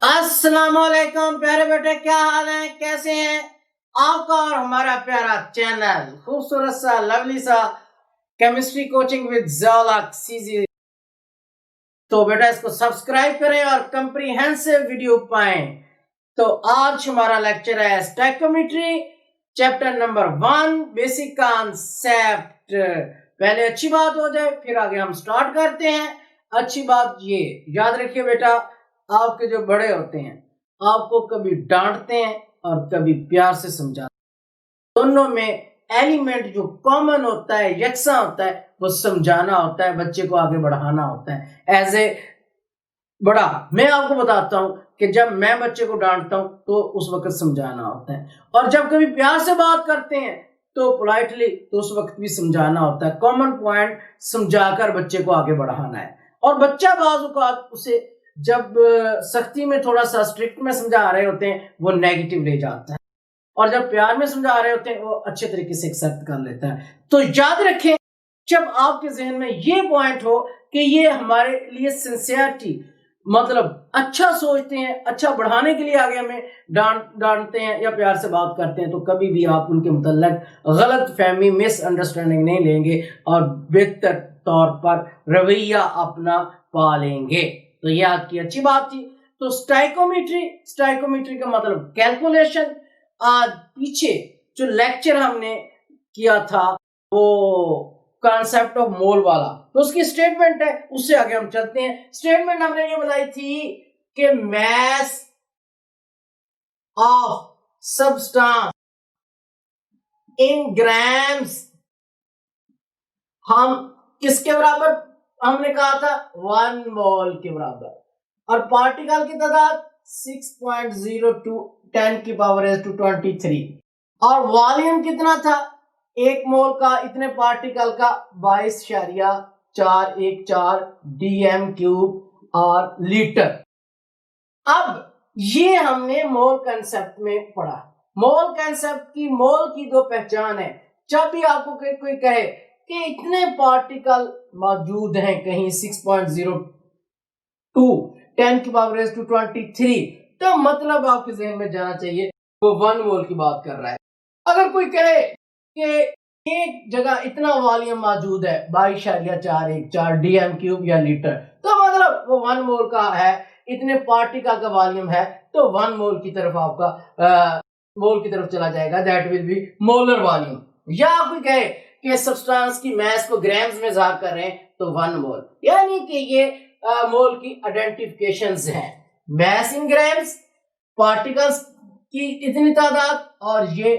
अस्सलाम वालेकुम प्यारे बेटे, क्या हाल है, कैसे हैं आपका और हमारा प्यारा चैनल खूबसूरत सा लवली सा केमिस्ट्री कोचिंग विद ज़ौलक सीजी। तो बेटा इसको सब्सक्राइब करें और कंप्रीहेंसिव वीडियो पाएं। तो आज हमारा लेक्चर है stoichiometry chapter number 1 basic concept. पहले अच्छी बात हो जाए फिर आगे हम स्टार्ट करते हैं। अच्छी बात ये याद रखिए बेटा, आपके जो बड़े होते हैं आपको कभी डांटते हैं और कभी प्यार से समझाते हैं। दोनों में एलिमेंट जो कॉमन होता है, यकसा होता है, वो समझाना होता है, बच्चे को आगे बढ़ाना होता है। एज ए बड़ा मैं आपको बताता हूं कि जब मैं बच्चे को डांटता हूं तो उस वक्त समझाना होता है, और जब कभी प्यार से बात करते हैं तो पोलाइटली तो उस वक्त भी समझाना होता है। कॉमन पॉइंट समझाकर बच्चे को आगे बढ़ाना है। और बच्चा बाज़ औक़ात उसे जब सख्ती में थोड़ा सा स्ट्रिक्ट में समझा रहे होते हैं वो नेगेटिव ले जाता है, और जब प्यार में समझा रहे होते हैं वो अच्छे तरीके से एक्सेप्ट कर लेता है। तो याद रखें, जब आपके जहन में ये पॉइंट हो कि ये हमारे लिए सिंसियरिटी मतलब अच्छा सोचते हैं, अच्छा बढ़ाने के लिए आगे हमें डांटते हैं या प्यार से बात करते हैं, तो कभी भी आप उनके मुतल्लिक गलत फहमी मिसअंडरस्टैंडिंग नहीं लेंगे और बेहतर तौर पर रवैया अपना पा लेंगे। तो ये आपकी अच्छी बात थी। तो स्टोइकोमेट्री का मतलब कैलकुलेशन। आज पीछे जो लेक्चर हमने किया था वो कॉन्सेप्ट ऑफ मोल वाला, तो उसकी स्टेटमेंट है, उससे आगे हम चलते हैं। स्टेटमेंट हमने ये बताई थी कि mass of substance in grams हम किसके बराबर हमने कहा था 1 मोल के बराबर, और पार्टिकल की तादाद 6.02 10 की पावर है टू 23, और वॉल्यूम कितना था 1 मोल का इतने पार्टिकल का 22.414 डीएम क्यूब और लीटर। अब ये हमने मोल कंसेप्ट में पढ़ा। मोल कंसेप्ट की मोल की दो पहचान है। जब भी आपको कोई कहे कि इतने पार्टिकल मौजूद हैं कहीं 6.02 10 की पावर टू 23, तो मतलब आपके जहन में जाना चाहिए वो 1 मोल की बात कर रहा है। अगर कोई कहे कि एक जगह इतना वॉल्यूम मौजूद है 22.414 डीएम क्यूब या लीटर, तो मतलब वो 1 मोल का है, इतने पार्टिकल का वॉल्यूम है, तो 1 मोल की तरफ आपका मोल की तरफ चला जाएगा, that will be molar volume. या कोई कहे कि सब्सटेंस की मास को ग्राम्स में ज़ाहिर कर रहे हैं तो 1 मोल, यानी कि ये मोल की आइडेंटिफिकेशंस हैं। मास इन ग्राम्स, पार्टिकल्स की इतनी तादाद, और ये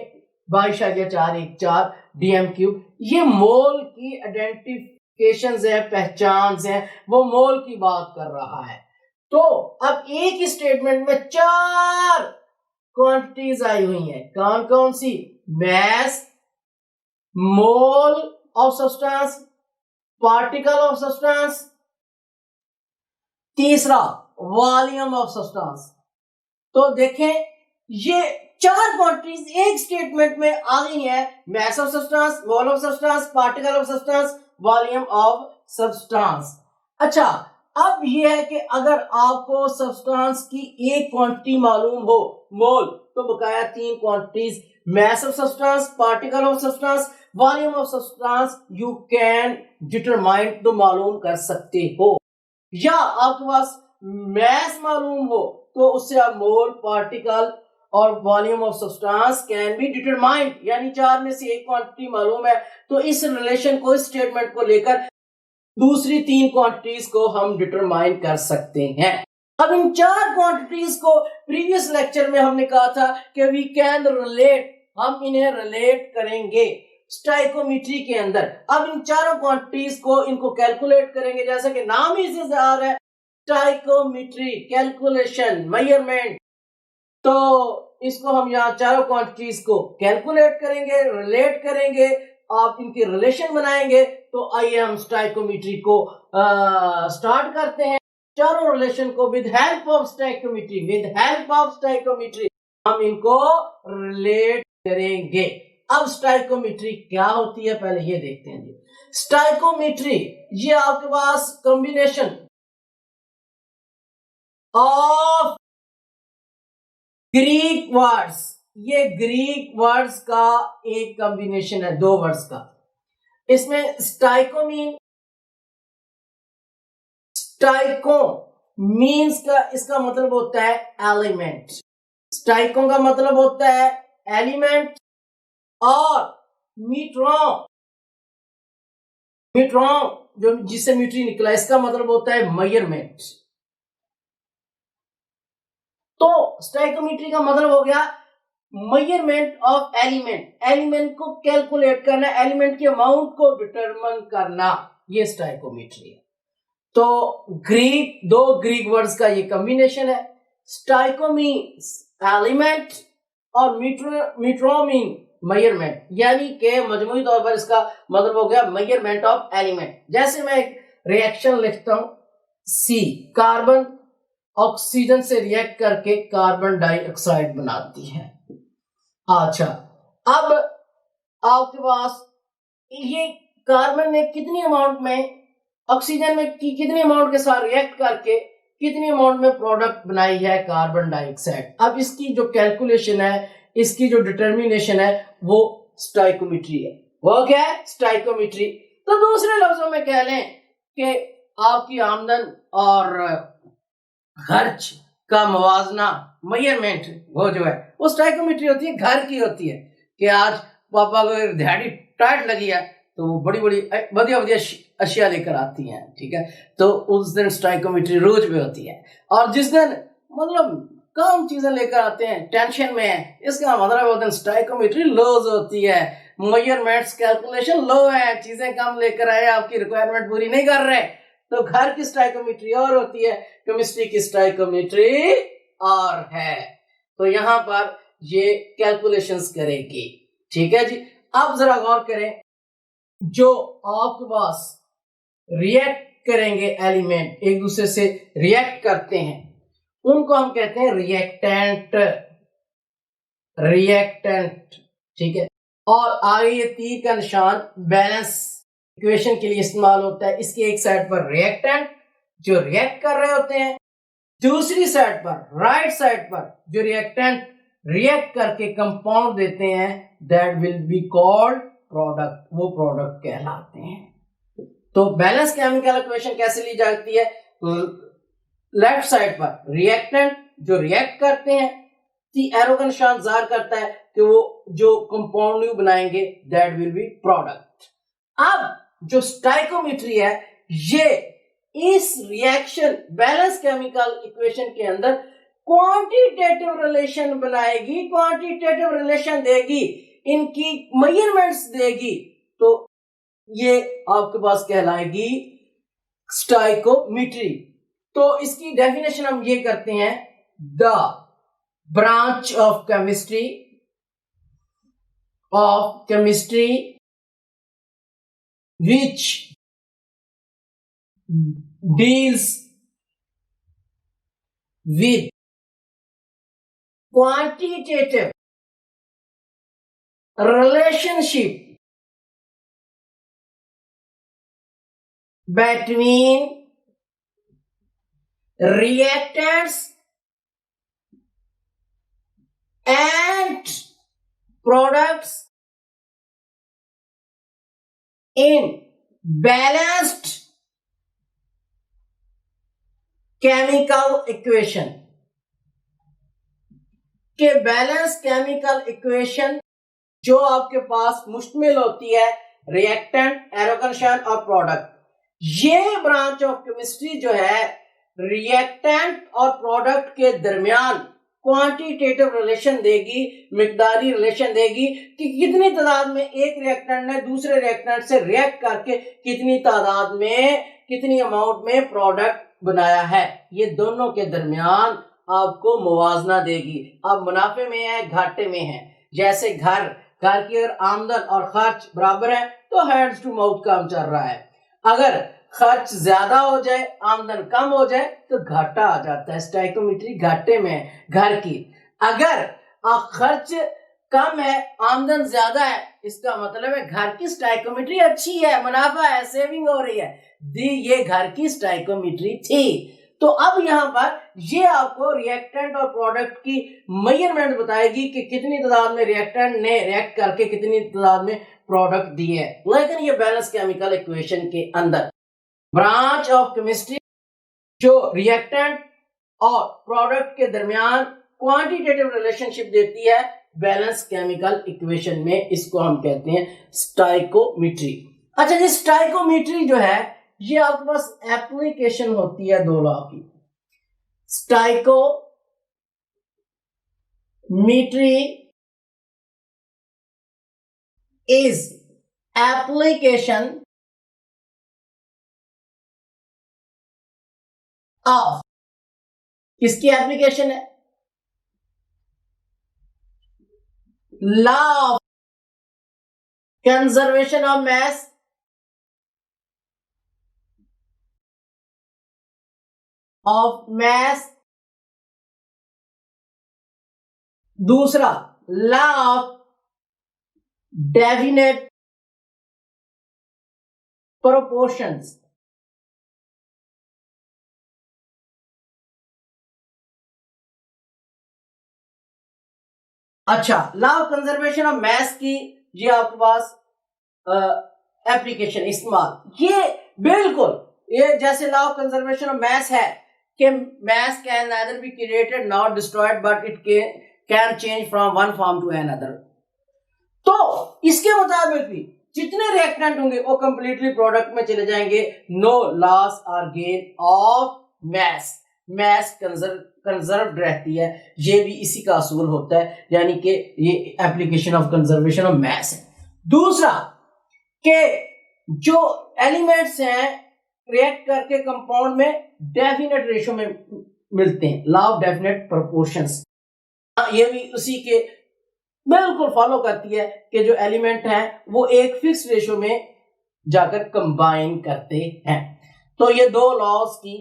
22.414 डीएम क्यूब, ये मोल की आइडेंटिफिकेशंस है, पहचान है, वो मोल की बात कर रहा है। तो अब एक ही स्टेटमेंट में 4 क्वांटिटीज आई हुई हैं। कौन कौन सी? Mass, mole of substance, particle of substance, तीसरा वॉल्यूम ऑफ सब्सटेंस। तो देखें ये 4 क्वांटिटीज एक स्टेटमेंट में आ गई है। Mass of substance, mole of substance, particle of substance, volume of substance. अच्छा, अब ये है कि अगर आपको सब्सटेंस की एक क्वांटिटी मालूम हो मोल, तो बकाया 3 quantities mass of substance, particle of substance, volume of substance you can determine, तो मालूम कर सकते हो। या आपके पास मास मालूम हो तो उससे आप मोल, पार्टिकल और volume of substance can be determined, यानी 4 में से एक क्वांटिटी मालूम है तो इस रिलेशन को, इस स्टेटमेंट को लेकर दूसरी 3 क्वांटिटीज को हम डिटरमाइन कर सकते हैं। अब इन 4 क्वांटिटीज को प्रीवियस लेक्चर में हमने कहा था कि वी कैन रिलेट, हम इन्हें रिलेट करेंगे स्टोइकोमेट्री के अंदर। अब इन चारों क्वांटिटीज को इनको कैलकुलेट करेंगे, जैसा कि नाम ही से आ रहा है स्टोइकोमेट्री, कैलकुलेशन, मेजरमेंट। तो इसको हम यहाँ चारों क्वांटिटीज को कैलकुलेट करेंगे, रिलेट करेंगे, आप इनके रिलेशन बनाएंगे। तो आइए हम स्टोइकोमेट्री को स्टार्ट करते हैं। चारों रिलेशन को विद हेल्प ऑफ स्टोइकोमेट्री हम इनको रिलेट करेंगे। अब स्टोइकोमेट्री क्या होती है पहले ये देखते हैं जी। स्टोइकोमेट्री ये आपके पास कॉम्बिनेशन ऑफ ग्रीक वर्ड्स, ये ग्रीक वर्ड्स का एक कॉम्बिनेशन है, दो वर्ड्स का। इसमें स्टाइको मीन्स का इसका मतलब होता है एलिमेंट। स्टाइको का मतलब होता है एलिमेंट, और मीट्रॉन जो जिससे म्यूट्री निकला, इसका मतलब होता है मेजरमेंट। तो स्टाइकोमेट्री का मतलब हो गया मेजरमेंट ऑफ एलिमेंट को कैलकुलेट करना, एलिमेंट के अमाउंट को डिटरमिन करना, ये स्टाइकोमेट्री है। तो दो ग्रीक वर्ड्स का ये कॉम्बिनेशन है। स्टाइको मीन्स एलिमेंट और मीट्रो मीन मेजरमेंट, यानी कि मजमूई तौर पर इसका मतलब हो गया मेजरमेंट ऑफ एलिमेंट। जैसे मैं एक रिएक्शन लिखता हूं, सी कार्बन ऑक्सीजन से रिएक्ट करके कार्बन डाइऑक्साइड बनाती है। अच्छा, अब आपके पास ये कार्बन ने कितनी अमाउंट में ऑक्सीजन में कितनी अमाउंट के साथ रिएक्ट करके कितनी अमाउंट में प्रोडक्ट बनाई है कार्बन डाइऑक्साइड। अब इसकी जो कैलकुलेशन है, इसकी जो डिटर्मिनेशन है, वो स्टाइकोमेट्री है। वो क्या है? स्टाइकोमेट्री। तो दूसरे लफ्जों में कह लें कि आपकी आमदन और खर्च का मवाजना, मेजरमेंट, वो जो है वो स्टाइकोमेट्री होती है, घर की होती है। कि आज पापा को दिहाड़ी टाइट लगी है तो वो बड़ी बड़ी बढ़िया अशिया लेकर आती हैं, ठीक है। तो उस दिन स्टाइकोमेट्री रोज में होती है। और जिस दिन मतलब कम चीजें लेकर आते हैं, टेंशन में है, इसका मतलब वो दिन स्टाइकोमेट्री लोज होती है। मेजरमेंट्स कैलकुलेशन लो है, चीजें कम लेकर आए, आपकी रिक्वायरमेंट पूरी नहीं कर रहे। तो घर की स्टाइकोमेट्री और होती है, केमिस्ट्री की स्टाइकोमेट्री और है। तो यहां पर ये कैलकुलेशंस करेगी, ठीक है जी। अब जरा गौर करें, जो आपके पास रिएक्ट करेंगे एलिमेंट, एक दूसरे से रिएक्ट करते हैं, उनको हम कहते हैं रिएक्टेंट, ठीक है। और आगे ये तीर का निशान बैलेंस इक्वेशन के लिए इस्तेमाल होता है। इसकी एक साइड पर रिएक्टेंट जो रिएक्ट कर रहे होते हैं, दूसरी साइड पर राइट साइड पर जो रिएक्टेंट रिएक्ट करके कंपाउंड देते हैं, that will be called product, वो प्रोडक्ट कहलाते हैं। तो बैलेंस केमिकल इक्वेशन कैसे ली जाती है? लेफ्ट साइड पर रिएक्टेंट जो रिएक्ट करते हैं, एरो का निशान जाहिर करता है कि वो जो कंपाउंड बनाएंगे, दैट विल बी प्रोडक्ट। अब जो स्टाइकोमेट्री है, ये इस रिएक्शन बैलेंस केमिकल इक्वेशन के अंदर क्वांटिटेटिव रिलेशन बनाएगी, क्वांटिटेटिव रिलेशन देगी, इनकी मेजरमेंट्स देगी। तो ये आपके पास कहलाएगी स्टाइकोमेट्री। तो इसकी डेफिनेशन हम ये करते हैं, the branch of chemistry which deals with quantitative relationship between reactants and products in balanced chemical equation। के बैलेंस केमिकल इक्वेशन जो आपके पास मुश्तमिल होती है रिएक्टेंट, एरोकंशन और प्रोडक्ट। ये ब्रांच ऑफ केमिस्ट्री जो है रिएक्टेंट और प्रोडक्ट के दरमियान क्वांटिटेटिव रिलेशन देगी, मिकदारी रिलेशन देगी कि कितनी तादाद में एक रिएक्टेंट ने दूसरे रिएक्टेंट से रिएक्ट करके कितनी तादाद में, कितनी अमाउंट में प्रोडक्ट बनाया है। ये दोनों के दरमियान आपको मुवाजना देगी। अब मुनाफे में है, घाटे में है। जैसे घर की अगर आमदन और खर्च बराबर है तो हैंड्स टू माउथ काम चल रहा है। अगर खर्च ज्यादा हो जाए, आमदन कम हो जाए तो घाटा आ जाता है। स्टाइकोमेट्री घाटे में है घर की। अगर खर्च कम है, आमदन ज्यादा है, इसका मतलब है घर की स्टाइकोमेट्री अच्छी है, मुनाफा है, सेविंग हो रही है। ये घर की स्टाइकोमेट्री थी। तो अब यहां पर ये आपको रिएक्टेंट और प्रोडक्ट की मेजरमेंट बताएगी कि कितनी तादाद में रिएक्टेंट ने रिएक्ट करके कितनी तादाद में प्रोडक्ट दिए है। लेकिन ये बैलेंस केमिकल इक्वेशन के अंदर ब्रांच ऑफ केमिस्ट्री जो रिएक्टेंट और प्रोडक्ट के दरमियान क्वांटिटेटिव रिलेशनशिप देती है बैलेंस केमिकल इक्वेशन में, इसको हम कहते हैं स्टाइकोमेट्री। अच्छा, ये स्टाइकोमेट्री जो है ये आपके पास एप्लीकेशन होती है दो लॉ की। स्टाइकोमेट्री इज एप्लीकेशन ऑफ, किसकी एप्लीकेशन है? लॉ ऑफ कंजर्वेशन ऑफ मास दूसरा लॉ ऑफ डेफिनेट प्रोपोर्शंस। अच्छा, लॉ ऑफ कंजर्वेशन ऑफ मास की ये आपके पास एप्लीकेशन इस्तेमाल, ये बिल्कुल ये जैसे law of conservation of mass है कि mass can neither be created not destroyed but it can change from one form to another. तो इसके मुताबिक भी जितने रिएक्टेंट होंगे वो कंप्लीटली प्रोडक्ट में चले जाएंगे, नो लॉस और gain of mass, mass conserve रहती है। ये भी इसी का असूल होता है, यानी कि ये application of conservation of mass है। दूसरा कि जो एलिमेंट्स हैं रिएक्ट करके कंपाउंड में डेफिनेट रेशो में मिलते हैं, लॉ ऑफ डेफिनेट प्रोपोर्शंस, ये भी उसी के बिल्कुल फॉलो करती है कि जो एलिमेंट हैं वो एक फिक्स रेशो में जाकर कंबाइन करते हैं। तो ये दो लॉज की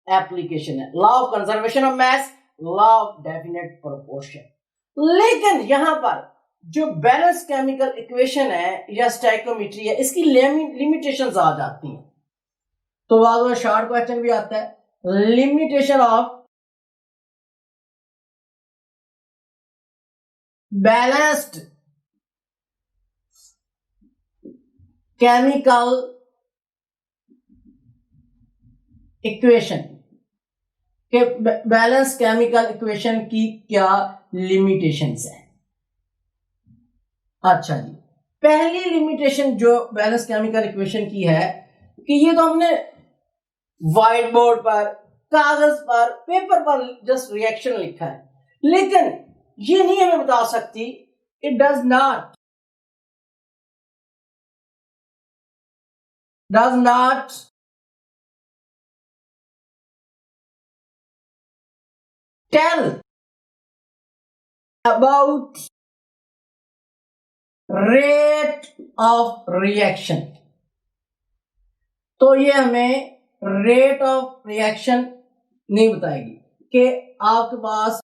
एप्लीकेशन है, law of conservation of mass, law of definite proportion. लेकिन यहां पर जो बैलेंस केमिकल इक्वेशन है या स्टाइकोमेट्री है, इसकी लिमिटेशंस आ जाती हैं। तो बाद शॉर्ट क्वेश्चन भी आता है, limitation of balanced chemical equation के बैलेंस केमिकल इक्वेशन की क्या लिमिटेशंस है। अच्छा जी, पहली लिमिटेशन जो बैलेंस केमिकल इक्वेशन की है कि ये तो हमने व्हाइट बोर्ड पर, कागज पर, पेपर पर जस्ट रिएक्शन लिखा है, लेकिन ये नहीं हमें बता सकती, it does not tell about rate of reaction. तो ये हमें रेट ऑफ रिएक्शन नहीं बताएगी कि आपके पास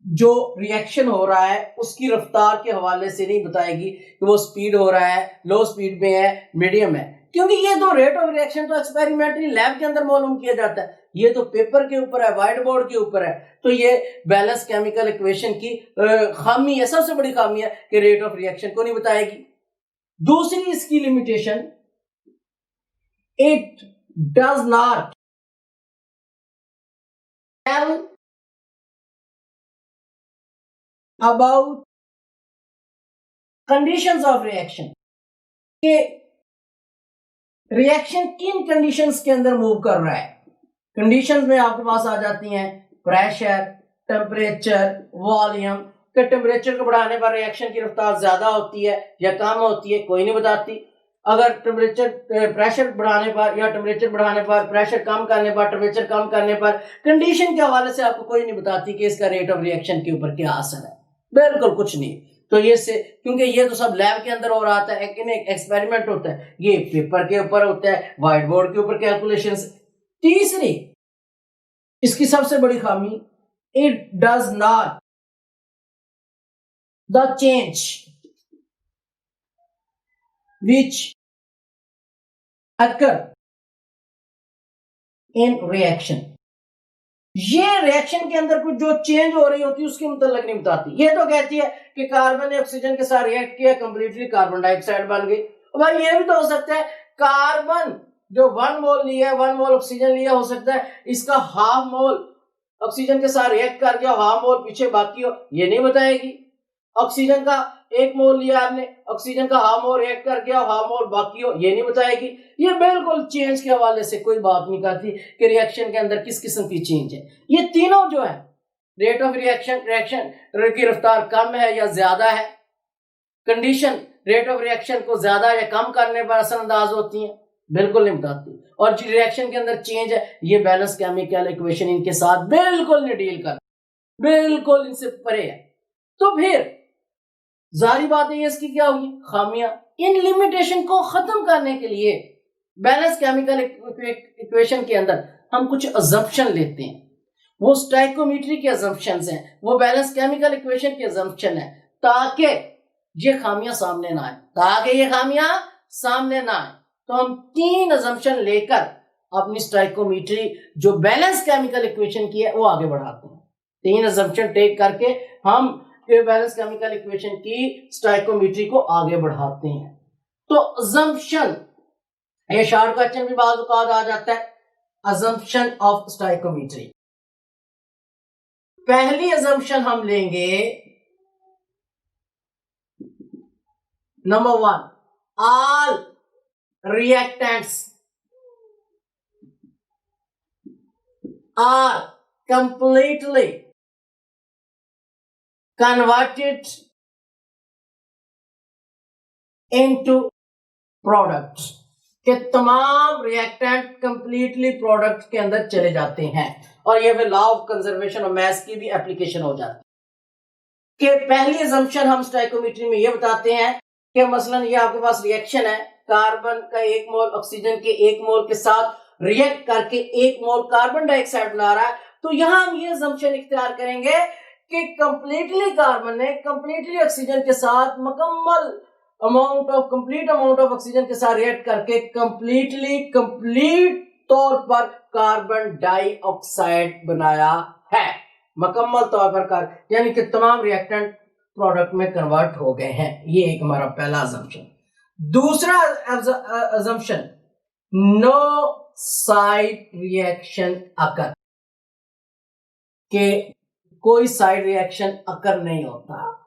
जो रिएक्शन हो रहा है उसकी रफ्तार के हवाले से नहीं बताएगी कि वो स्पीड हो रहा है, लो स्पीड में है, मीडियम है, क्योंकि ये तो रेट ऑफ रिएक्शन तो एक्सपेरिमेंटली लैब के अंदर मालूम किया जाता है, ये तो पेपर के ऊपर है, व्हाइट बोर्ड के ऊपर है। तो ये बैलेंस केमिकल इक्वेशन की खामी है, सबसे बड़ी खामी है कि रेट ऑफ रिएक्शन को नहीं बताएगी। दूसरी इसकी limitation, it does not tell about conditions of reaction, के रिएक्शन किन कंडीशंस के अंदर मूव कर रहा है। कंडीशंस में आपके पास आ जाती हैं प्रेशर, टेम्परेचर, वॉल्यूम। के टेम्परेचर को बढ़ाने पर रिएक्शन की रफ्तार ज्यादा होती है या कम होती है, कोई नहीं बताती। अगर टेम्परेचर प्रेशर बढ़ाने पर या टेम्परेचर बढ़ाने पर, प्रेशर कम करने पर, टेम्परेचर कम करने पर, कंडीशन के हवाले से आपको कोई नहीं बताती कि इसका रेट ऑफ रिएक्शन के ऊपर क्या असर है, बिल्कुल कुछ नहीं। तो ये से क्योंकि ये तो सब लैब के अंदर हो रहा था, एक एक्सपेरिमेंट होता है, ये पेपर के ऊपर होता है, व्हाइट बोर्ड के ऊपर कैलकुलेशंस। तीसरी इसकी सबसे बड़ी खामी, it does not the change which occur in reaction, ये रिएक्शन के अंदर कुछ जो चेंज हो रही होती है उसके मतलब नहीं बताती। ये तो कहती है कि कार्बन ने ऑक्सीजन के साथ रिएक्ट किया, कंप्लीटली कार्बन डाइऑक्साइड बन गई। भाई ये भी तो हो सकता है कार्बन जो 1 मोल लिया है, 1 मोल ऑक्सीजन लिया, हो सकता है इसका हाफ मोल ऑक्सीजन के साथ रिएक्ट कर गया, हाफ मोल पीछे बाकी हो, ये नहीं बताएगी। ऑक्सीजन का 1 मोल लिया आपने, ऑक्सीजन का हाफ मोल रिएक्ट कर गया, हाफ मोल बाकी हो, ये नहीं बताएगी। ये बिल्कुल चेंज के हवाले से कोई बात नहीं करती कि रिएक्शन के अंदर किस किस्म की चेंज है। ये तीनों जो है, रेट ऑफ रिएक्शन की रफ्तार कम है या ज्यादा है, कंडीशन रेट ऑफ रिएक्शन को ज्यादा या कम करने पर असरअंदाज होती है, बिल्कुल नहीं बताती। और जो रिएक्शन के अंदर चेंज है, ये बैलेंस केमिकल इक्वेशन इनके साथ बिल्कुल नहीं डील कर, बिल्कुल इनसे परे है। तो फिर जारी बात है इसकी क्या होगी, खामियां। इन लिमिटेशन को खत्म करने के लिए बैलेंस केमिकल इक्वेशन के अंदर हम कुछ अजम्पशन लेते हैं। वो स्टाइकोमेट्री के अजम्पशंस हैं, वो बैलेंस केमिकल इक्वेशन के अजम्पशन है, ताकि ये खामियां सामने ना आए, तो हम 3 अजम्पशन लेकर अपनी स्टाइकोमेट्री जो बैलेंस केमिकल इक्वेशन की है वो आगे बढ़ाते हैं। 3 अजम्पशन टेक करके हम बैलेंस केमिकल इक्वेशन की स्टाइकोमेट्री को आगे बढ़ाते हैं। तो अजम्पशन, ये शॉर्ट क्वेश्चन भी बाज़ औक़ात आ जाता है, अजम्पशन ऑफ स्टाइकोमेट्री। पहली अजम्पशन हम लेंगे, number 1, all reactants are completely converted into products, कि तमाम रिएक्टेंट कंप्लीटली प्रोडक्ट के अंदर चले जाते हैं। और ये फिर लॉ ऑफ कंजर्वेशन और मैथ्स की भी एप्लीकेशन हो जाती है कि पहली अजम्पशन हम स्टाइकोमेट्री में ये बताते हैं कि मसलन ये आपके पास रिएक्शन है, कार्बन का 1 मोल ऑक्सीजन के 1 मोल के साथ रिएक्ट करके 1 मोल कार्बन डाइऑक्साइड बना रहा है। तो यहां हम ये असम्पशन इख्तियार करेंगे कि कंप्लीटली कार्बन ने कंप्लीटली ऑक्सीजन के साथ कंप्लीट अमाउंट ऑफ ऑक्सीजन के साथ रिएक्ट करके कंप्लीट तौर पर कार्बन डाइऑक्साइड बनाया है, मुकम्मल तौर पर यानी कि तमाम रिएक्टेंट प्रोडक्ट में कन्वर्ट हो गए हैं। ये एक हमारा पहला असम्पशन। दूसरा assumption, no side reaction occur, के कोई साइड रिएक्शन अकर नहीं होता,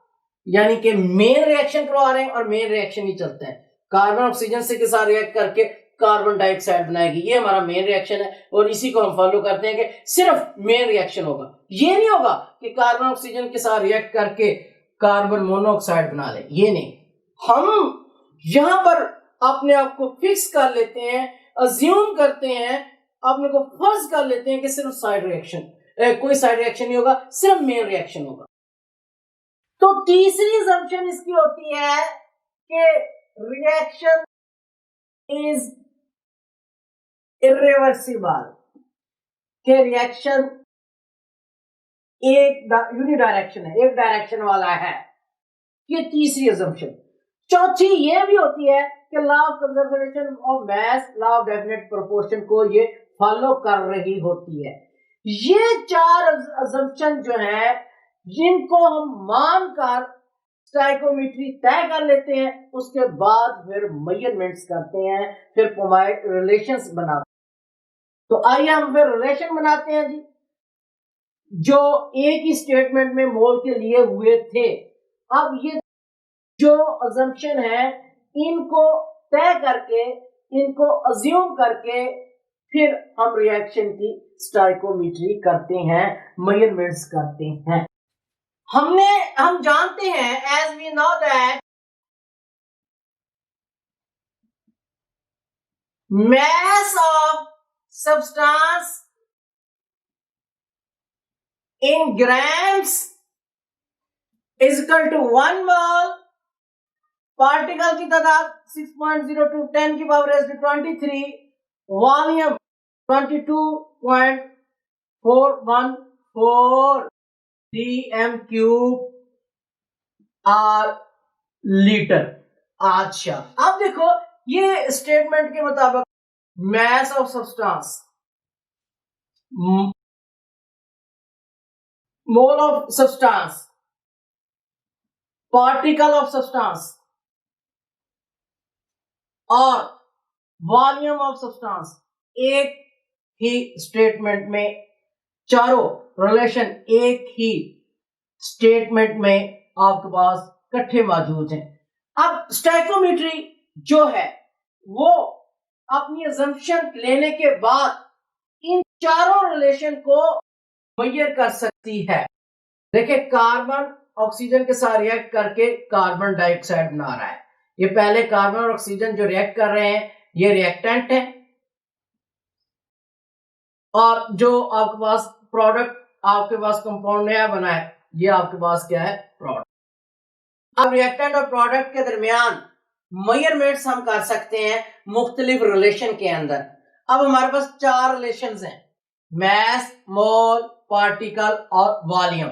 यानी कि मेन रिएक्शन करवा रहे हैं और मेन रिएक्शन ही चलता है। कार्बन ऑक्सीजन से के साथ रिएक्ट करके कार्बन डाइऑक्साइड बनाएगी, ये हमारा मेन रिएक्शन है और इसी को हम फॉलो करते हैं कि सिर्फ मेन रिएक्शन होगा। ये नहीं होगा कि कार्बन ऑक्सीजन के साथ रिएक्ट करके कार्बन मोनोऑक्साइड बना ले, ये नहीं। हम यहां पर अपने आप को फिक्स कर लेते हैं, अज्यूम करते हैं, अपने को फर्ज कर लेते हैं कि सिर्फ साइड रिएक्शन, कोई साइड रिएक्शन नहीं होगा, सिर्फ मेन रिएक्शन होगा। तो तीसरी असम्पशन इसकी होती है कि रिएक्शन इज इरिवर्सिबल, कि रिएक्शन एक यूनिडायरेक्शन है, एक डायरेक्शन वाला है। ये तीसरी असम्पशन। चौथी ये भी होती है कि law of conservation of mass, law of definite proportion को ये फॉलो कर रही होती है। ये 4 असम्पशन जो है, जिनको हम मानकर स्टाइकोमेट्री तय कर लेते हैं, उसके बाद फिर मेजरमेंट्स करते हैं, फिर रिलेशंस बनाते हैं। तो आइए हम फिर रिलेशन बनाते हैं जी, जो एक ही स्टेटमेंट में मोल के लिए हुए थे। अब ये जो अजम्पशन है, इनको तय करके, इनको अज्यूम करके फिर हम रिएक्शन की स्टाइकोमेट्री करते हैं, मेजरमेंट्स करते हैं। हम जानते हैं, as we know that mass of substance in grams is equal to 1 mole, particle की तादाद 6.02 10 की power raise to 23, volume 22.414 dm cube or litre. अच्छा, अब देखो ये स्टेटमेंट के मुताबिक mass of substance mole of substance, particle of substance और वॉल्यूम ऑफ सब्सटेंस, एक ही स्टेटमेंट में चारों रिलेशन एक ही स्टेटमेंट में आपके पास इकट्ठे मौजूद हैं। अब स्टोइकोमेट्री जो है वो अपनी अजम्पशन लेने के बाद इन चारों रिलेशन को मेजर कर सकती है। देखिए, कार्बन ऑक्सीजन के साथ रिएक्ट करके कार्बन डाइऑक्साइड बना रहा है। ये पहले कार्बन और ऑक्सीजन जो रिएक्ट कर रहे हैं ये रिएक्टेंट है, और जो आपके पास प्रोडक्ट आपके पास कंपाउंड नया बना है ये आपके पास क्या है, प्रोडक्ट। अब रिएक्टेंट और प्रोडक्ट के दरमियान मेजरमेंट्स हम कर सकते हैं मुख्तलिफ रिलेशन के अंदर। अब हमारे पास चार रिलेशंस हैं, मैस, मोल, पार्टिकल और वॉल्यूम।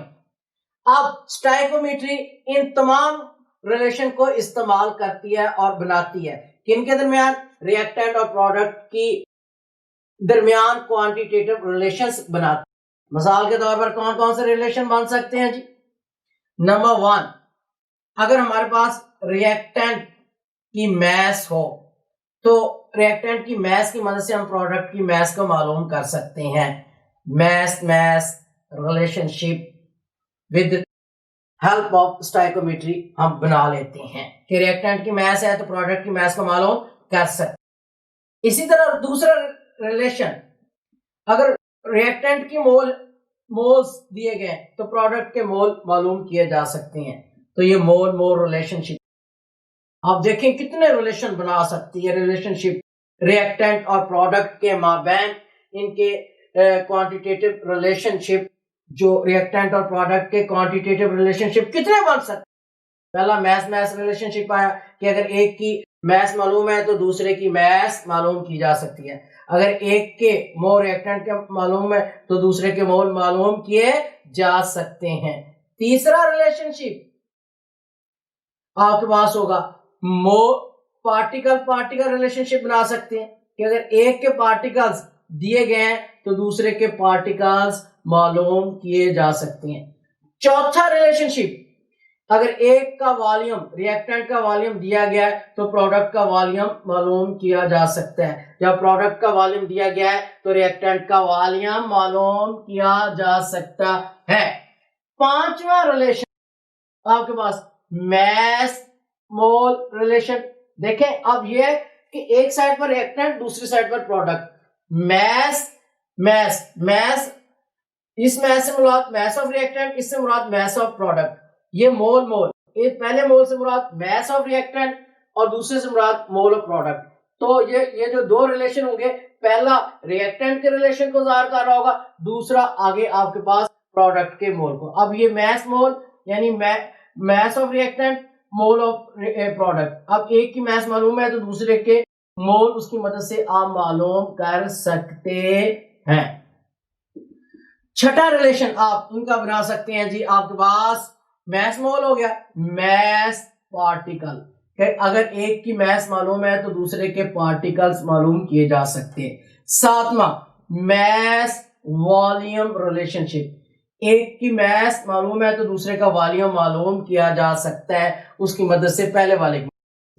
अब स्टोइकोमेट्री इन तमाम रिलेशन को इस्तेमाल करती है और बनाती है। किनके दरमियान? रिएक्टेंट और प्रोडक्ट की दरमियान क्वांटिटेटिव रिलेशंस बनाती है। मिसाल के तौर पर कौन कौन से रिलेशन बन सकते हैं जी? नंबर 1, अगर हमारे पास रिएक्टेंट की मैस हो तो रिएक्टेंट की मैस की मदद से हम प्रोडक्ट की मैस को मालूम कर सकते हैं। Mass mass relationship with help of stoichiometry हम बना लेते हैं कि रिएक्टेंट की मैस है तो प्रोडक्ट की मैस को मालूम कर सकते। इसी तरह दूसरा रिलेशन, अगर रिएक्टेंट की मोल्स दिए गए तो प्रोडक्ट के मोल मालूम किए जा सकते हैं। तो ये मोल मोल रिलेशनशिप आप देखें कितने रिलेशन बना सकती है रिलेशनशिप रिएक्टेंट और प्रोडक्ट के माबैन। इनके क्वांटिटेटिव रिलेशनशिप, जो रिएक्टेंट और प्रोडक्ट के क्वांटिटेटिव रिलेशनशिप कितने बन सकते? पहला मैस मैस रिलेशनशिप आया कि अगर एक की मैस मालूम है तो दूसरे की मैस मालूम की जा सकती है। अगर एक के मोल रिएक्टेंट के मालूम है तो दूसरे के मोल मालूम किए जा सकते हैं। तीसरा रिलेशनशिप आपके पास होगा पार्टिकल पार्टिकल रिलेशनशिप बना सकते हैं कि अगर एक के पार्टिकल्स दिए गए हैं तो दूसरे के पार्टिकल्स मालूम किए जा सकते हैं। चौथा रिलेशनशिप, अगर एक का वॉल्यूम रिएक्टेंट का वॉल्यूम दिया गया है तो प्रोडक्ट का वॉल्यूम मालूम किया जा सकता है। जब प्रोडक्ट का वॉल्यूम दिया गया है तो रिएक्टेंट का वॉल्यूम मालूम किया जा सकता है। पांचवा रिलेशन आपके पास मैस मोल रिलेशन। देखें, अब ये है कि एक साइड पर रिएक्टेंट दूसरी साइड पर प्रोडक्ट। मैस मैस मैस, इस मैस से मुराद मैस ऑफ रिएक्टेंट, इससे मुराद मैस ऑफ प्रोडक्ट। ये मोल मोल, एक पहले मोल से मुराद मैस ऑफ रिएक्टेंट और दूसरे से मुराद मोल ऑफ प्रोडक्ट। तो ये जो दो रिलेशन होंगे, पहला रिएक्टेंट के रिलेशन को ज़ाहिर कर रहा होगा, दूसरा आगे आपके पास प्रोडक्ट के मोल को। अब ये मैस मोल यानी mass of reactant mole of product. अब एक की मैस मालूम है तो दूसरे के मोल उसकी मदद से आप मालूम कर सकते हैं। छठा रिलेशन आप इनका बना सकते हैं जी, आपके पास मैस मोल हो गया, मैस पार्टिकल। अगर एक की मैस मालूम है तो दूसरे के पार्टिकल्स मालूम किए जा सकते हैं। सातवां मैस वॉल्यूम रिलेशनशिप, एक की मैस मालूम है तो दूसरे का वॉल्यूम मालूम किया जा सकता है उसकी मदद से, पहले वाले की।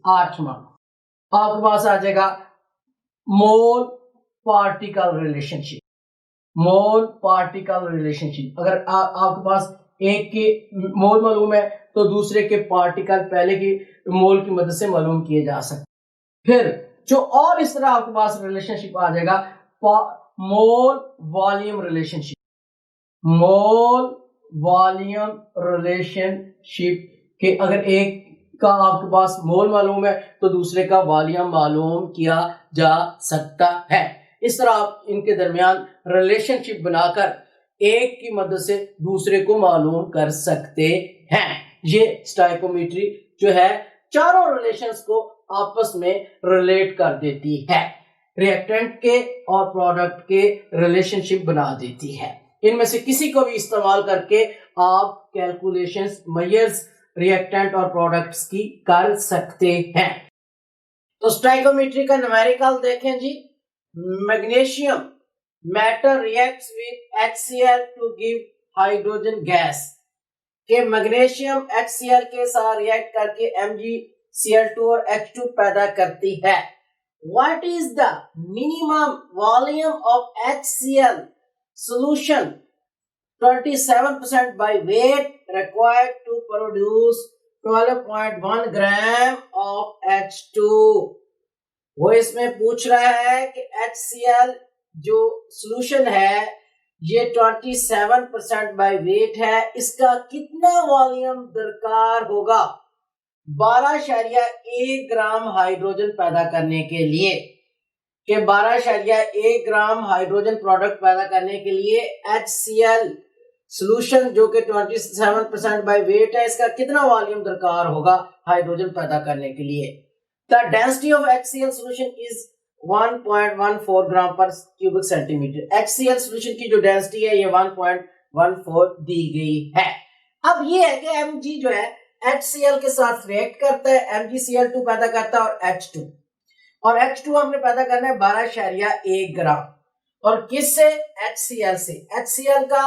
आठवां आपके पास आ जाएगा मोल पार्टिकल रिलेशनशिप। मोल पार्टिकल रिलेशनशिप, अगर आपके पास एक के मोल मालूम है तो दूसरे के पार्टिकल पहले की मोल की मदद से मालूम किए जा सकते। फिर जो और इस तरह आपके पास रिलेशनशिप आ जाएगा मोल वॉल्यूम रिलेशनशिप। मोल वॉल्यूम रिलेशनशिप के अगर एक का आपके पास मोल मालूम है तो दूसरे का वॉल्यूम मालूम किया जा सकता है। इस तरह आप इनके दरमियान रिलेशनशिप बनाकर एक की मदद से दूसरे को मालूम कर सकते हैं। ये स्टोइकोमेट्री जो है चारों रिलेशंस को आपस में रिलेट कर देती है, रिएक्टेंट के और प्रोडक्ट के रिलेशनशिप बना देती है। इनमें से किसी को भी इस्तेमाल करके आप कैलकुलेशंस मेजर्स रिएक्टेंट और प्रोडक्ट्स की कर सकते हैं। तो स्टोइकोमेट्री का न्यूमेरिकल देखें जी। Magnesium metal reacts with HCl to give hydrogen gas के मैग्नीशियम HCl के साथ रिएक्ट करके MgCl2 और H2 पैदा करती है। What is the minimum volume of HCl solution 27% by weight required to produce 12.1 gram of H2? वो इसमें पूछ रहा है कि HCl जो सॉल्यूशन है ये 27% बाय वेट है, इसका कितना वॉल्यूम दरकार होगा 12.1 ग्राम हाइड्रोजन पैदा करने के लिए, कि 12.1 ग्राम हाइड्रोजन प्रोडक्ट पैदा करने के लिए HCl सॉल्यूशन जो कि 27% बाय वेट है, इसका कितना वॉल्यूम दरकार होगा हाइड्रोजन पैदा करने के लिए। The density of HCl solution is 1.14 ग्राम पर क्यूबिक सेंटीमीटर। HCl सॉल्यूशन की जो डेंसिटी है ये 1.14 दी गई है। अब ये है कि Mg जो है HCl के साथ रिएक्ट करता है, MgCl2 पैदा करता है और H2, और H2 हमने पैदा करना है 12.1 ग्राम, और किससे? HCl से। HCl का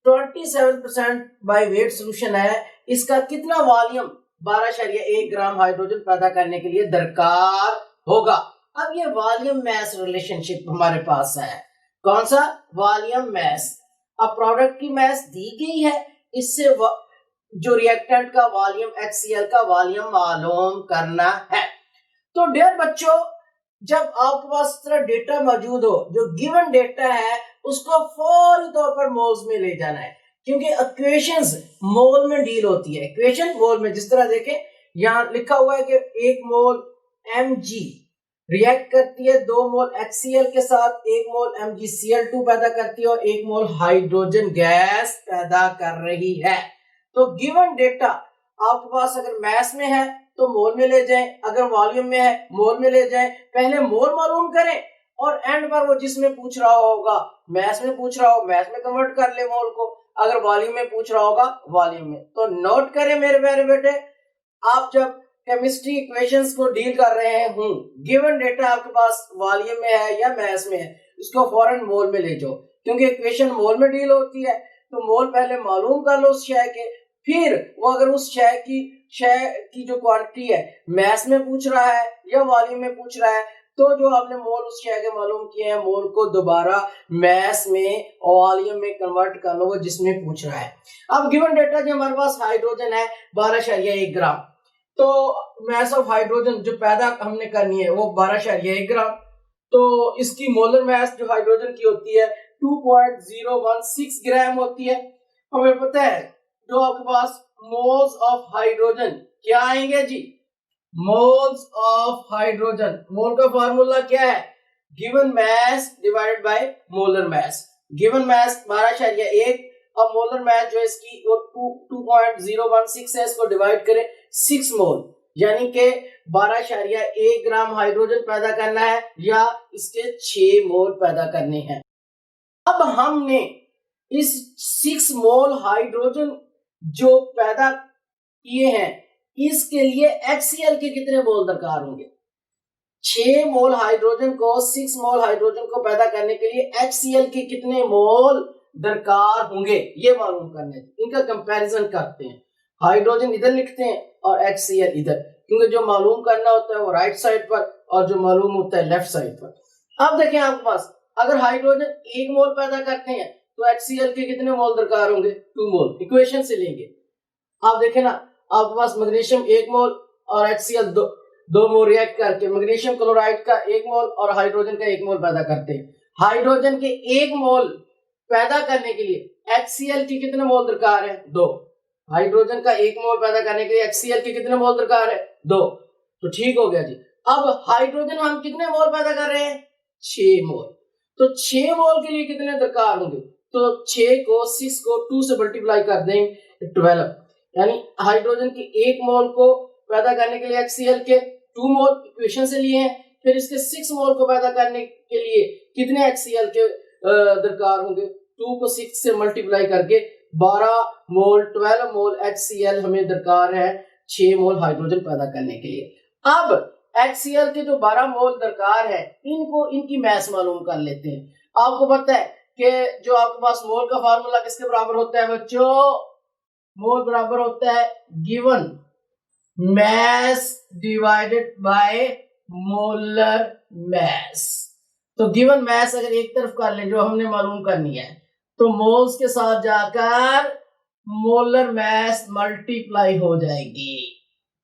27% बाय वेट सॉल्यूशन है, इसका कितना वॉल्यूम 12.1 ग्राम हाइड्रोजन पैदा करने के लिए दरकार होगा। अब ये वॉल्यूम मैस रिलेशनशिप हमारे पास है। कौन सा? Volume mass. अब प्रोडक्ट की मैस दी गई है, इससे जो रिएक्टेंट का वॉल्यूम HCl का वॉल्यूम मालूम करना है। तो डियर बच्चों, जब आपके पास इस तरह डेटा मौजूद हो, जो गिवन डेटा है उसको फौरी तौर पर मोल्स में ले जाना है, क्योंकि इक्वेशंस मोल में डील होती है। इक्वेशन मोल में, जिस तरह देखें यहां लिखा हुआ है कि 1 मोल Mg रिएक्ट करती है 2 मोल HCl के साथ, 1 मोल MgCl2 पैदा करती है और 1 मोल हाइड्रोजन गैस पैदा कर रही है। तो गिवन डेटा आपके पास अगर मैस में है तो मोल में ले जाएं, अगर वॉल्यूम में है मोल में ले जाएं। पहले मोल मालूम करें और एंड पर वो जिसमें पूछ रहा होगा, मैस में पूछ रहा हो मैस में कन्वर्ट कर ले मोल को, अगर वॉल्यूम में पूछ रहा होगा वॉल्यूम में। तो नोट करें मेरे प्यारे बेटे, आप जब केमिस्ट्री इक्वेशंस को डील कर रहे हैं, गिवन डेटा आपके पास वॉल्यूम में है या मैस में है, उसको फौरन मोल में ले जाओ, क्योंकि इक्वेशन मोल में डील होती है। तो मोल पहले मालूम कर लो उस शय के, फिर वो अगर उस शय की जो क्वांटिटी है मैस में पूछ रहा है या वॉल्यूम में पूछ रहा है, तो जो आपने मोल उस शय के मालूम किए हैं, मोल को दोबारा मैस में और वॉल्यूम में कन्वर्ट कर लो जिसमें पूछ रहा है। अब गिवन डेटा जो हमारे पास हाइड्रोजन है 12.1 ग्राम, तो मैस ऑफ हाइड्रोजन जो पैदा हमने करनी है वो 12.1 ग्राम, तो इसकी मोलर मैस जो हाइड्रोजन की होती है 2.016 ग्राम होती है। हमें पता है जो आपके पास मोल्स ऑफ हाइड्रोजन क्या आएंगे जी? मोल्स ऑफ हाइड्रोजन, मोल का फार्मूला क्या है? Given mass divided by molar mass. Given mass 12.1, अब मोलर मैस जो है इसकी 2.016 है, इसको डिवाइड करें 6 मोल, यानी कि 12.1 ग्राम हाइड्रोजन पैदा करना है या इसके 6 मोल पैदा करने हैं। अब हमने इस 6 मोल हाइड्रोजन जो पैदा किए हैं, इसके लिए HCl के कितने मोल दरकार होंगे? 6 मोल हाइड्रोजन को 6 मोल हाइड्रोजन को पैदा करने के लिए HCl के कितने मोल दरकार होंगे, ये मालूम करने, इनका कंपैरिजन करते हैं। हाइड्रोजन इधर लिखते हैं और HCl इधर, क्योंकि जो मालूम करना होता है वो राइट साइड पर और जो मालूम होता है लेफ्ट साइड पर। अब देखें आपके पास अगर हाइड्रोजन 1 मोल पैदा करते हैं तो HCl के कितने मोल दरकार होंगे? 2 मोल। इक्वेशन से लेंगे, आप देखें ना, आपके पास मैग्नीशियम 1 मोल और HCl 2 मोल रिएक्ट करके मैग्नीशियम क्लोराइड का 1 मोल और हाइड्रोजन का 1 मोल पैदा करते हैं। हाइड्रोजन के 1 मोल पैदा करने के लिए HCl की कितने मोल दरकार है? 2। हाइड्रोजन का 1 मोल पैदा करने के लिए HCl के कितने मोल दरकार है? 2। तो ठीक हो गया जी। अब हाइड्रोजन हम कितने मोल पैदा कर रहे हैं? 6 मोल। तो 6 मोल के लिए कितने दरकार होंगे? तो 6 को 6 को 2 से मल्टीप्लाई कर देंगे 12, यानी हाइड्रोजन की 1 मोल को पैदा करने के लिए HCl के 2 मोल इक्वेशन से लिए हैं, फिर इसके 6 मोल को पैदा करने के लिए कितने HCl के दरकार होंगे? 2 को 6 से मल्टीप्लाई करके 12 मोल HCl हमें दरकार है 6 मोल हाइड्रोजन पैदा करने के लिए। अब HCl के जो 12 मोल दरकार है, इनको इनकी मैस मालूम कर लेते हैं। आपको पता है कि जो आपके पास मोल का फार्मूला किसके बराबर होता है बच्चों, मोल बराबर होता है given mass divided by molar mess. तो गिवन मैस अगर एक तरफ कर ले जो हमने मालूम करनी है, तो मोल्स के साथ जाकर मोलर मैस मल्टीप्लाई हो जाएगी।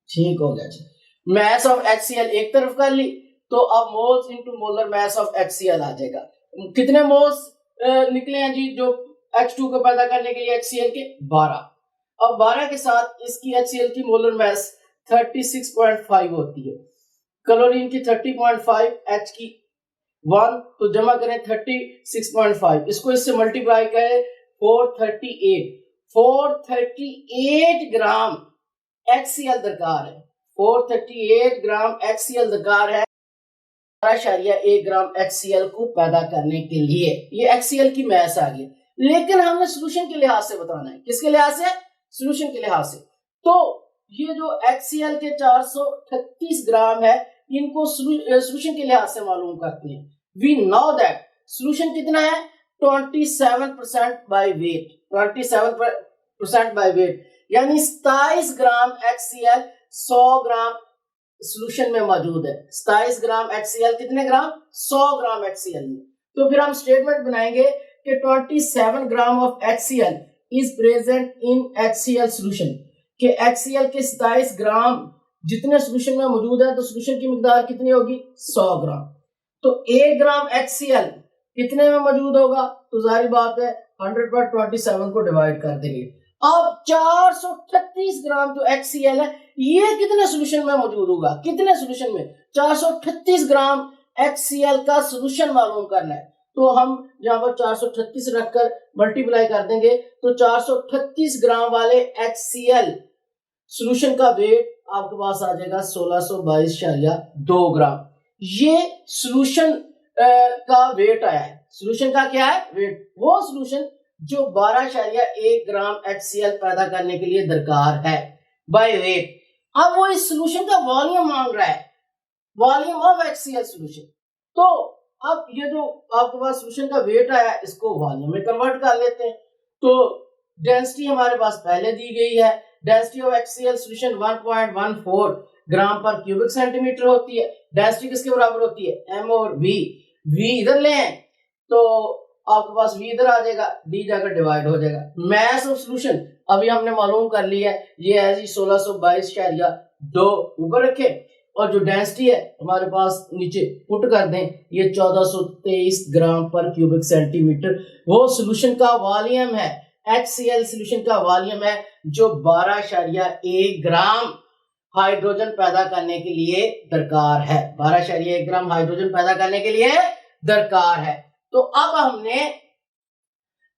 ठीक हो गया जी। मैस ऑफ HCl एक तरफ कर ली, तो अब moles into molar mass of HCl आ जाएगा। कितने मोल्स निकले हैं जी जो H2 को पैदा करने के लिए HCl के 12। अब 12 के साथ इसकी HCl की मोलर मैस 36.5 होती है, क्लोरीन की 30.5, H की 1, तो जमा करें 36.5, इसको इससे मल्टीप्लाई करें 438 ग्राम HCl दरकार है, 438 ग्राम HCl दरकार है 12.1 ग्राम HCl को पैदा करने के लिए। ये HCl की मैस आ गई, लेकिन हमने सोल्यूशन के लिहाज से बताना है। किसके लिहाज से? सोल्यूशन के लिहाज से। तो ये जो HCl के 438 ग्राम है, इनको सोल्यूशन के लिहाज से मालूम करते हैं। वी नो दैट सोल्यूशन कितना है 27% बाय वेट, 27% बाय वेट, यानी 27 ग्राम HCl 100 ग्राम सोल्यूशन में मौजूद है। 27 ग्राम HCl कितने ग्राम? 100 ग्राम HCl में। तो फिर हम स्टेटमेंट बनाएंगे कि 27 gram of HCl is present in HCl solution, कि HCl के 27 ग्राम जितने सोल्यूशन में मौजूद है, तो सोल्यूशन की मिकदार कितनी होगी 100 ग्राम। तो 1 ग्राम HCl कितने में मौजूद होगा? तो जाहिर बात है 100 पर 27 को डिवाइड कर देंगे। अब 438 ग्राम जो HCl है, ये कितने सोल्यूशन में मौजूद होगा? कितने सोल्यूशन में? 438 ग्राम HCl का सोल्यूशन मालूम करना है। तो हम यहाँ पर 438 रखकर मल्टीप्लाई कर देंगे, तो 438 ग्राम वाले HCl सोल्यूशन का वेट आपके पास आ जाएगा 1622.2 ग्राम। ये सोल्यूशन का वेट आया है। सोल्यूशन का क्या है? वेट। वो सोल्यूशन जो 12.1 ग्राम HCl पैदा करने के लिए दरकार है बाय वेट। अब वो इस सोल्यूशन का वॉल्यूम मांग रहा है, वॉल्यूम ऑफ HCl सोल्यूशन। तो अब ये जो आपके पास सोल्यूशन का वेट आया, इसको वॉल्यूम में कन्वर्ट कर लेते हैं। तो डेंसिटी हमारे पास पहले दी गई है, डेंसिटी ऑफ HCl सोल्यूशन 1.14 ग्राम पर क्यूबिक सेंटीमीटर होती है। डेंसिटी किसके बराबर होती है? M और V। V इधर ले हैं तो आपके पास V इधर आ जाएगा, D जाकर डिवाइड हो जाएगा। मैस ऑफ सोल्यूशन अभी हमने मालूम कर लिया है, ये है जी 1622.2 ऊपर रखे, और जो डेंसिटी है हमारे पास नीचे पुट कर दें, ये 1423 ग्राम पर क्यूबिक सेंटीमीटर वो सोल्यूशन का वॉल्यूम है। HCl सोल्यूशन का वॉल्यूम है जो 12.1 ग्राम हाइड्रोजन पैदा करने के लिए दरकार है। 12.1 ग्राम हाइड्रोजन पैदा करने के लिए दरकार है। तो अब हमने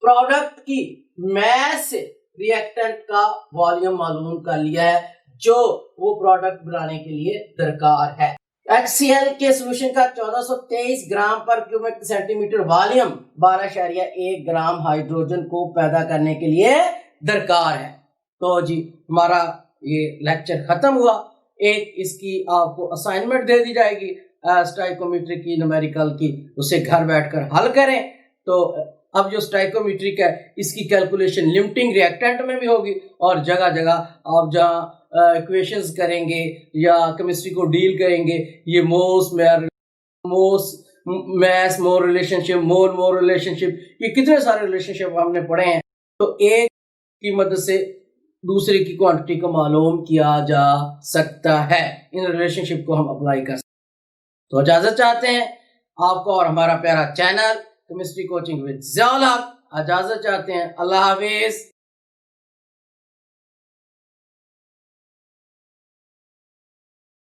प्रोडक्ट की मैस से रिएक्टेंट का वॉल्यूम मालूम कर लिया है जो वो प्रोडक्ट बनाने के लिए दरकार है। HCl के सोल्यूशन का 1423 ग्राम पर cubic centimetre volume 12.1 gram hydrogen को पैदा करने के लिए दरकार है। तो जी हमारा ये लेक्चर खत्म हुआ। एक इसकी आपको असाइनमेंट दे दी जाएगी स्टाइकोमेट्री की, न्यूमेरिकल की, उसे घर बैठकर हल करें। तो अब जो स्टाइकोमेट्रिक है इसकी कैलकुलेशन लिमिटिंग रिएक्टेंट में भी होगी, और जगह जगह आप जहाँ इक्वेशंस करेंगे या केमिस्ट्री को डील करेंगे, ये मैस मोर रिलेशनशिप, मोर रिलेशनशिप, ये कितने सारे रिलेशनशिप हमने पढ़े हैं। तो एक की मदद से दूसरे की क्वांटिटी को मालूम किया जा सकता है। इन रिलेशनशिप को हम अप्लाई कर सकते हैं। तो इजाजत चाहते हैं आपको, और हमारा प्यारा channel chemistry coaching with Zia ul Haq इजाजत चाहते हैं। अल्लाह हाफिज।